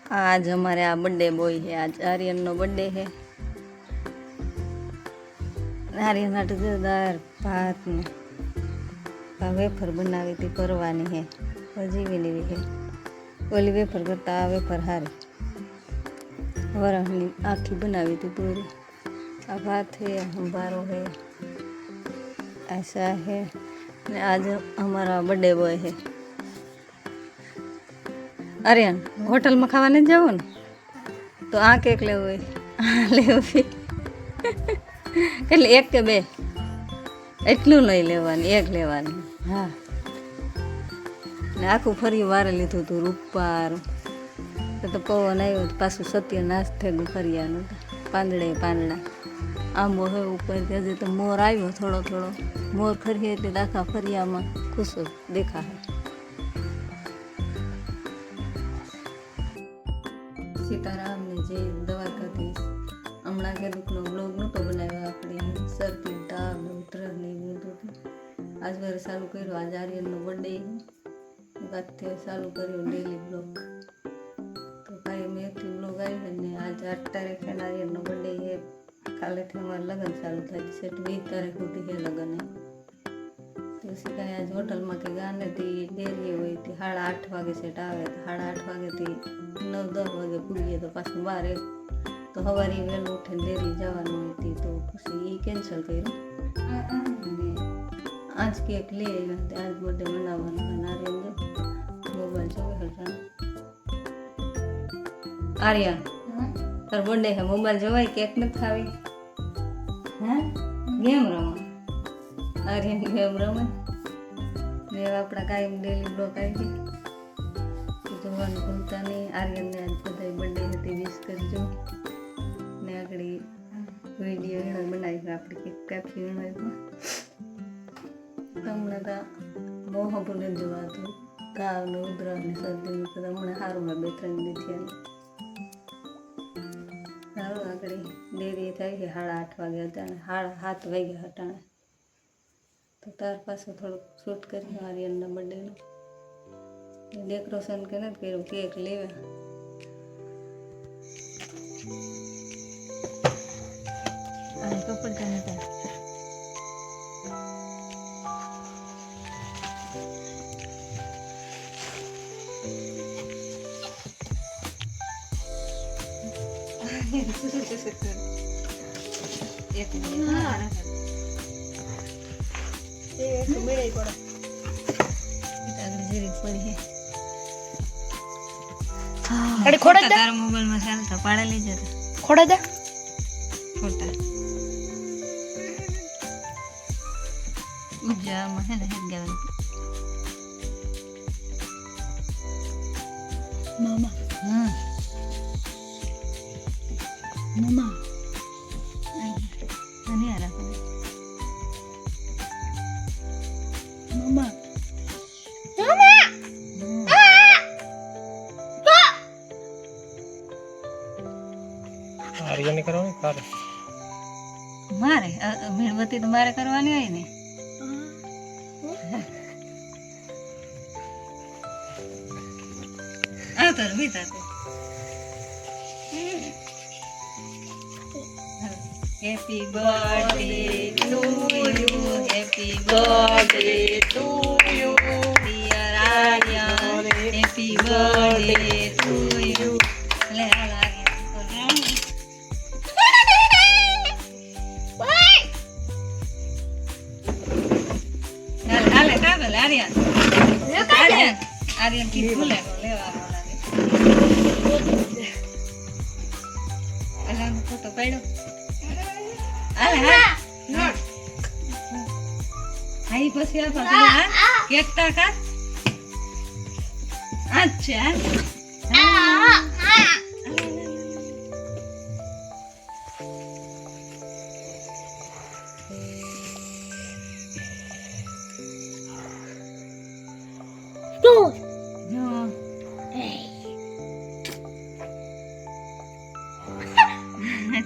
आज हमारे यहाँ बर्थडे बॉय है। आज आर्यन नो बर्थडे है। आर्यन हाटू दार भात ने वेफर बनावी थी करवानी है। हजी भी नहीं है। ओली वेफर करता आ वेफर हारी वरहनी आखी बनावी थी पूरी। आ भात है, हंबारो है, ऐसा है। आज हमारा बर्थडे बॉय है। आर्यन होटल में खावा नहीं जाओ ने तो आ केक लेवो लेवी એટલે એક કે બે એટલું નહીં લેવાનું, એક લેવાનું। હા ને આખું ફરી વારે લીધું હતું રૂપાર તો પવન આવ્યો પાછું સત્યનાશ થઈ ગયું ફરિયાનું પાંદડે પાંદડા આંબો હે ઉપર હજી તો મોર આવ્યો થોડો થોડો મોર ખરીએ એટલે આખા ફરિયામાં ખુશ દેખાય। सीताराम ने जय द्वारकाधीश। हमणा खेलूकनो ब्लॉग नहोतो बनाव्यो आपणे शरदी ताप उतरह ने नींदुं आज वर चालू कर्यो। आज आर्यननो बर्थडे बादथी चालू कर्यो डेली ब्लॉग। तो कांई मेथी ब्लॉग आव्यो ने आज 8 तारीखे आर्यननो बर्थडे है। कालेथी अमारा लगन चालू थाय छे 20 तारीख सुधी है लगन है। तो सी कांई आज होटल में के गाने थी डेरी होय थी 8:30 वागे सेट आवे तो 8:30 वागे थी 9-10 वागे पूरीए तो पाछुं 12 तो हवारे वेलो उठे डेरी जवानुं हती तो पछी ई केन्सल कर्युं। आज केक ले आव्या ते आज बर्थडे मनाववानो आर्यन जो मोबाइल जोवे हटा। आर्यन तार बर्थडे है मोबाइल जोवाय केक न खावी हाँ गेम रमो। आर्यन गेम रमे ने आपड़ा कायम डेली ब्लॉग आई જોવાનું ભૂલતા નહીં। આર્યનને આજ બધાય બર્થડે હતી વિશ કરજો ને આગળ વિડીયો એનો બનાવી આપણે કેક કાપી એનો તમને તો બહુ ભૂલે જોવાતું તાવ ને ઉધરસ ને શરદીનું તો હમણાં સારું મેં 2-3 દી થયા। સારું આગળ ડેરી થાય છે 8:30 વાગે હતા ને 7:30 વાગ્યા હટાણે તો તાર પાસે થોડુંક શૂટ કર્યું આર્યનના બર્થડેનું डेकोरेशन के ना करो केक लेवे आई तो पड़ जाने था एक मेरे पड़ा अगर जीरी पड़ी है अरे खोड़ा दे तारा मोबाइल में चालता पाड़ा ली जरा खोड़ा दे फोटा उजा में है ना हेड गावन मामा हां मामा नहीं आ रहा मामा आर्यन ने करवानी कार मारे मीणबत्ती तो मारे करवानी है ने आ तर बीता को happy birthday to you happy birthday to you dear Aryan happy birthday to you ले आ आर्यन आर्यन आर्यन की फूले लेवानो लागे अला फोटो पाड्यो अला हां आई પછી આપણે કેક ટાકા अच्छा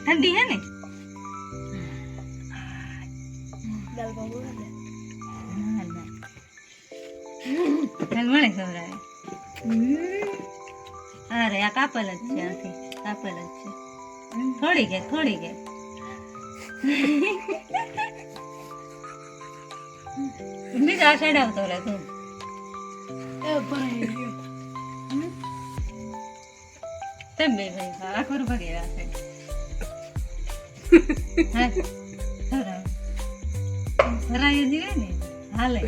ठंडी है ने कल बड़े खबर आए અરે આ કાપલ જ છે, આથી કાપલ જ છે. થોડી કે બીજા સાઈડ આવતો રહે તું. તેમ બે ભાઈ આખો ભરી રાખે. હા ભરાય જ રહે ને હાલે.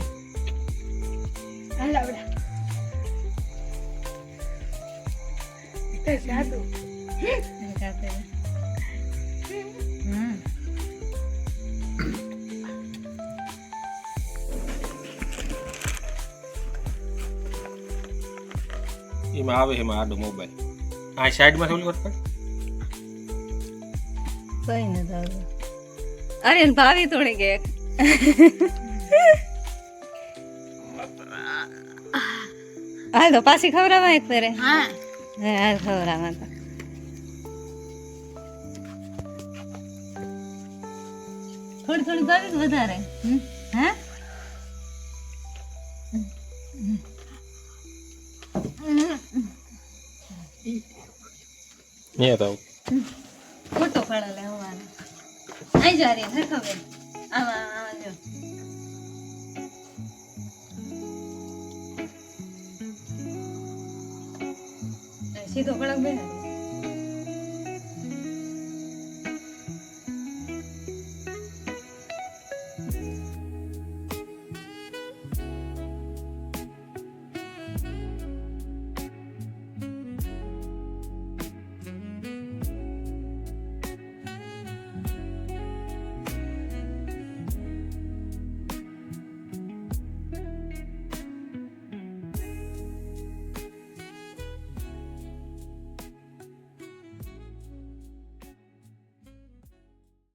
એમાં આવે એમાં આડો મોબાઈલ આ સાઈડમાં થોડી વાર કઈ નથી આવતું. અરે ભાવી થોડી કે હાલ તો પાછી ખવડાવવા એક ફેરે. હા હાલ ખવડાવવા તો થોડી ભાવી વધારે. હા નહીં તો ખોટો ફળા લે હોવાનો. આઈ જા રે હરખો બેન. આમાં જો સીધો કડક બેન.